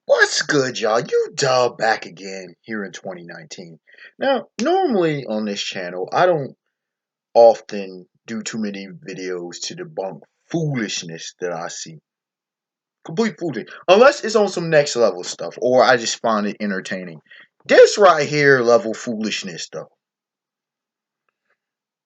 What's good, y'all? You dub back again here in 2019. Now, normally on this channel, I don't often do too many videos to debunk foolishness that I see. Complete foolishness. Unless it's on some next level stuff or I just find it entertaining. This right here, level foolishness, though.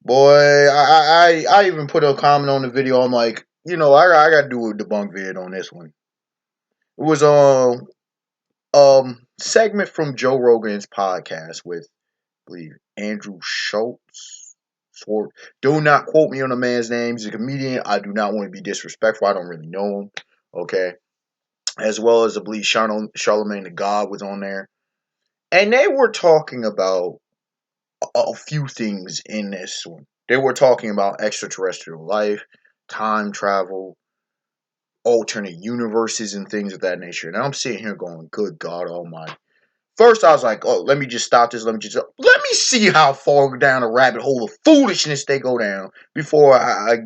Boy, I even put a comment on the video. I'm like, I gotta do a debunk vid on this one. It was segment from Joe Rogan's podcast with believe Andrew Schultz. Do not quote me on the man's name. He's a comedian. I do not want to be disrespectful. I don't really know him. Okay. As well as I believe Charlemagne the God was on there. And they were talking about a few things in this one. They were talking about extraterrestrial life, time travel, alternate universes, and things of that nature. And I'm sitting here going, good God Almighty. First, I was like, oh, let me just stop this. Let me see how far down a rabbit hole of foolishness they go down before I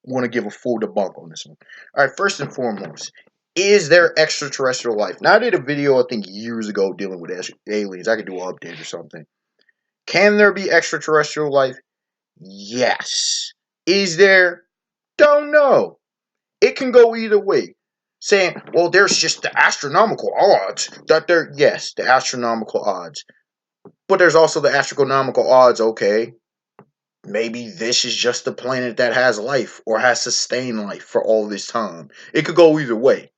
want to give a full debunk on this one. All right, first and foremost, is there extraterrestrial life? Now, I did a video, I think, years ago dealing with aliens. I could do an update or something. Can there be extraterrestrial life? Yes. Is there? Don't know. It can go either way. Saying, well, there's just the astronomical odds that yes, the astronomical odds. But there's also the astronomical odds, okay, maybe this is just the planet that has life or has sustained life for all this time. It could go either way.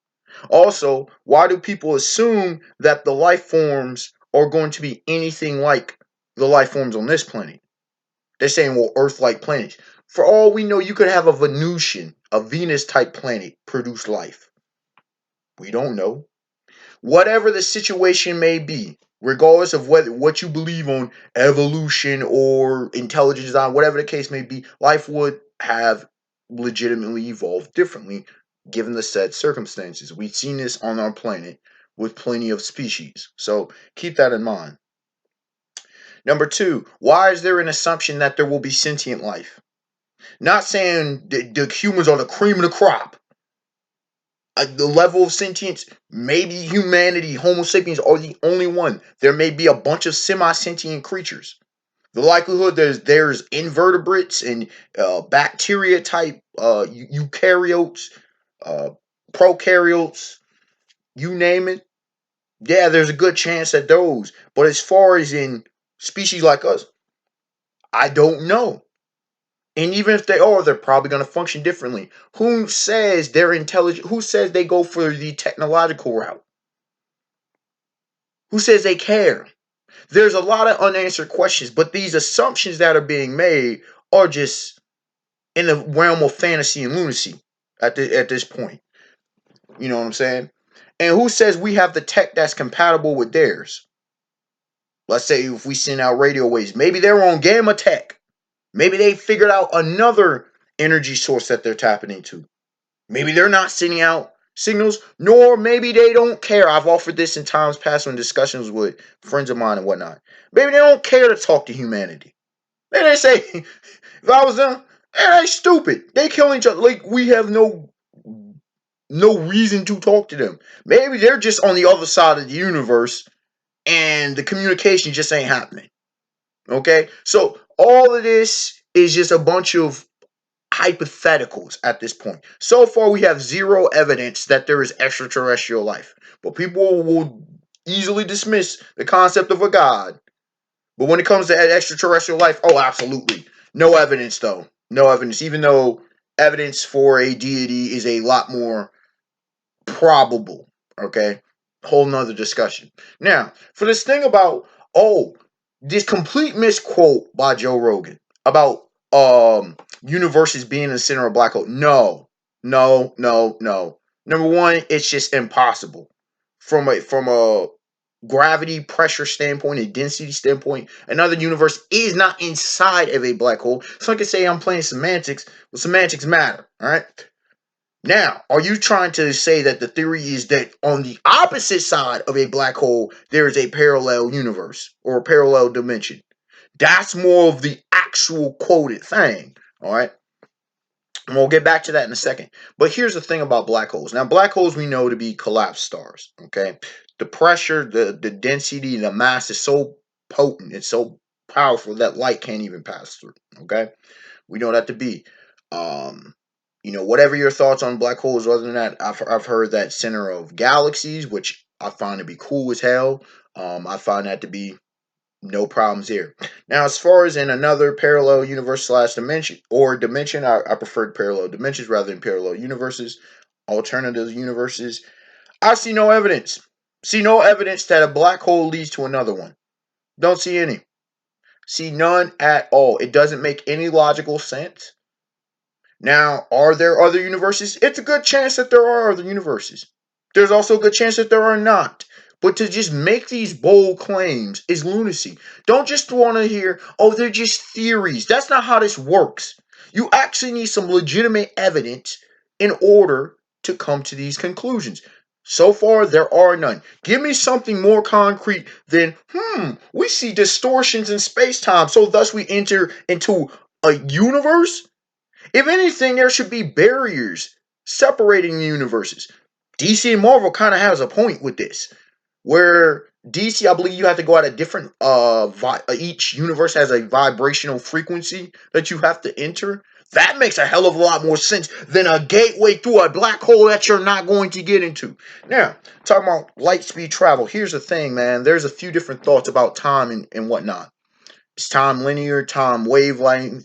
Also, why do people assume that the life forms are going to be anything like the life forms on this planet? They're saying, well, Earth-like planets. For all we know, you could have a Venusian, a Venus-type planet produce life. We don't know. Whatever the situation may be, regardless of what you believe on evolution or intelligent design, whatever the case may be, life would have legitimately evolved differently given the said circumstances. We've seen this on our planet with plenty of species. So keep that in mind. Number two, why is there an assumption that there will be sentient life? Not saying the humans are the cream of the crop. The level of sentience, maybe humanity, Homo sapiens are the only one. There may be a bunch of semi-sentient creatures. The likelihood there's invertebrates and bacteria type eukaryotes, uh, prokaryotes, you name it. Yeah, there's a good chance that those. But as far as in species like us, I don't know. And even if they are, they're probably going to function differently. Who says they're intelligent? Who says they go for the technological route? Who says they care? There's a lot of unanswered questions, but these assumptions that are being made are just in the realm of fantasy and lunacy at this point. You know what I'm saying? And who says we have the tech that's compatible with theirs? Let's say if we send out radio waves, maybe they're on gamma tech. Maybe they figured out another energy source that they're tapping into. Maybe they're not sending out signals, nor maybe they don't care. I've offered this in times past when discussions with friends of mine and whatnot. Maybe they don't care to talk to humanity. Maybe they say, if I was them, they stupid. They kill each other. Like, we have no reason to talk to them. Maybe they're just on the other side of the universe and the communication just ain't happening. Okay? So all of this is just a bunch of hypotheticals at this point. So far, we have zero evidence that there is extraterrestrial life. But people will easily dismiss the concept of a god. But when it comes to extraterrestrial life, oh, absolutely. No evidence, though. No evidence. Even though evidence for a deity is a lot more probable. Okay? Whole nother discussion. Now, for this thing about, oh, this complete misquote by Joe Rogan about universes being in the center of a black hole. No. No, no, no. Number one, it's just impossible. From a gravity pressure standpoint, a density standpoint, another universe is not inside of a black hole. So I can say I'm playing semantics, but semantics matter. All right. Now, are you trying to say that the theory is that on the opposite side of a black hole, there is a parallel universe or a parallel dimension? That's more of the actual quoted thing. All right. And we'll get back to that in a second. But here's the thing about black holes. Now, black holes we know to be collapsed stars. Okay, the pressure, the density, the mass is so potent, it's so powerful that light can't even pass through. Okay, we know that to be. Um, whatever your thoughts on black holes, other than that, I've heard that center of galaxies, which I find to be cool as hell. I find that to be no problems here. Now, as far as in another parallel universe slash dimension, I preferred parallel dimensions rather than parallel universes, alternative universes. I see no evidence. See no evidence that a black hole leads to another one. Don't see any. See none at all. It doesn't make any logical sense. Now, are there other universes? It's a good chance that there are other universes. There's also a good chance that there are not. But to just make these bold claims is lunacy. Don't just want to hear, oh, they're just theories. That's not how this works. You actually need some legitimate evidence in order to come to these conclusions. So far, there are none. Give me something more concrete than, we see distortions in space time, so thus we enter into a universe? If anything, there should be barriers separating the universes. DC and Marvel kind of has a point with this, where DC, I believe you have to go at a different each universe has a vibrational frequency that you have to enter. That makes a hell of a lot more sense than a gateway through a black hole that you're not going to get into. Now, talking about light speed travel, here's the thing, man. There's a few different thoughts about time and whatnot. Is time linear, time time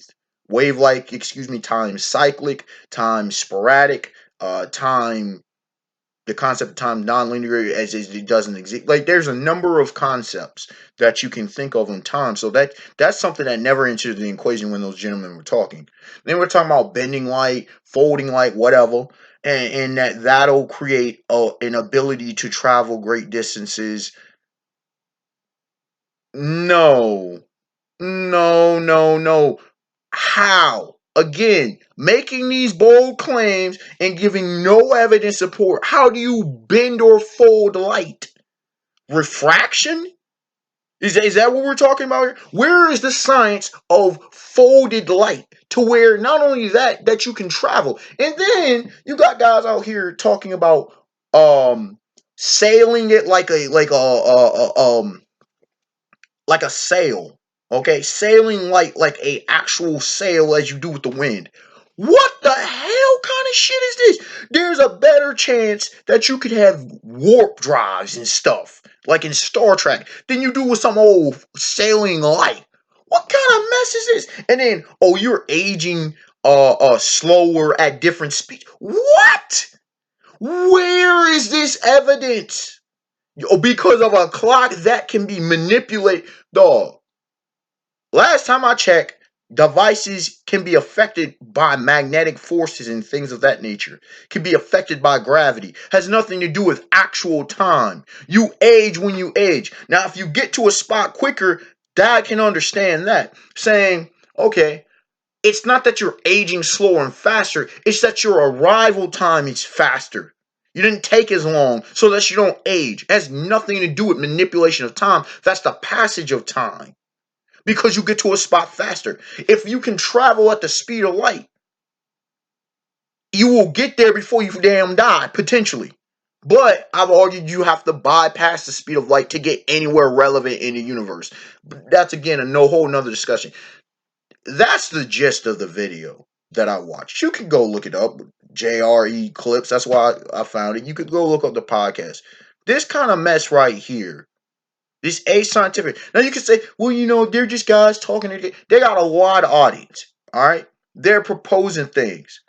cyclic, time sporadic, time the concept of time non-linear as it doesn't exist. Like there's a number of concepts that you can think of in time. So that's something that never entered the equation when those gentlemen were talking. Then we're talking about bending light, folding light, whatever. And that'll create an ability to travel great distances. No, no. How? Again, making these bold claims and giving no evidence support. How do you bend or fold light? Refraction? Is that what we're talking about here? Where is the science of folded light to where not only that you can travel, and then you got guys out here talking about sailing it like a sail. Okay, sailing like a actual sail as you do with the wind. What the hell kind of shit is this? There's a better chance that you could have warp drives and stuff like in Star Trek than you do with some old sailing light. What kind of mess is this? And then you're aging slower at different speeds. What? Where is this evidence? Because of a clock that can be manipulated. Dog. Last time I checked, devices can be affected by magnetic forces and things of that nature. Can be affected by gravity. Has nothing to do with actual time. You age when you age. Now, if you get to a spot quicker, Dad can understand that. Saying, okay, it's not that you're aging slower and faster, it's that your arrival time is faster. You didn't take as long so that you don't age. It has nothing to do with manipulation of time. That's the passage of time. Because you get to a spot faster. If you can travel at the speed of light, you will get there before you damn die, potentially. But I've argued you have to bypass the speed of light to get anywhere relevant in the universe. That's again a whole nother discussion. That's the gist of the video that I watched. You can go look it up. JRE clips. That's why I found it. You could go look up the podcast. This kind of mess right here. This ascientific. Now you can say, well, they're just guys talking. They got a wide audience. All right. They're proposing things.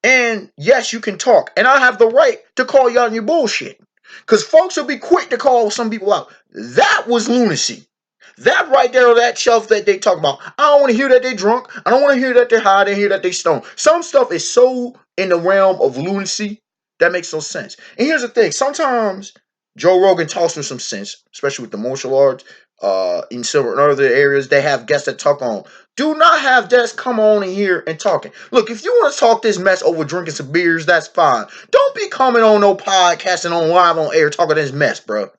And yes, you can talk. And I have the right to call you out on your bullshit. Because folks will be quick to call some people out. That was lunacy. That right there on that shelf that they talk about. I don't want to hear that they drunk. I don't want to hear that they're high. I didn't hear that they stoned. Some stuff is so in the realm of lunacy that makes no sense. And here's the thing. Sometimes Joe Rogan talks with some sense, especially with the martial arts. In some other areas, they have guests that talk on. Do not have guests come on in here and talking. Look, if you want to talk this mess over drinking some beers, that's fine. Don't be coming on no podcast and on live on air talking this mess, bro.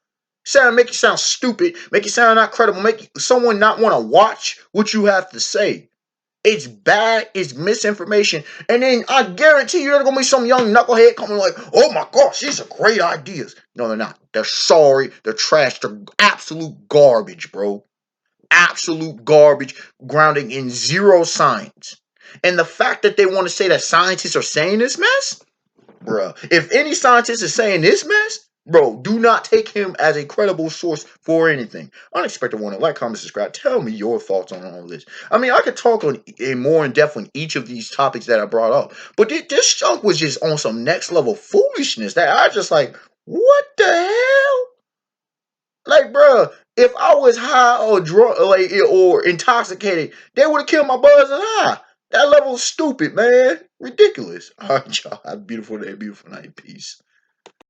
Make you sound stupid, make you sound not credible, make someone not want to watch what you have to say. It's bad. It's misinformation. And then I guarantee you there's going to be some young knucklehead coming like, oh my gosh, these are great ideas. No, they're not. They're sorry. They're trash. They're absolute garbage, bro. Absolute garbage, grounding in zero science. And the fact that they want to say that scientists are saying this mess, bruh. If any scientist is saying this mess, bro, do not take him as a credible source for anything. Unexpected one. Like, comment, subscribe. Tell me your thoughts on all this. I mean, I could talk on a more in depth on each of these topics that I brought up, but this chunk was just on some next level foolishness that I just like. What the hell? Like, bruh, if I was high or drunk, like, or intoxicated, they would have killed my buzz and high. That level is stupid, man. Ridiculous. All right, y'all. Have a beautiful day, beautiful night. Peace.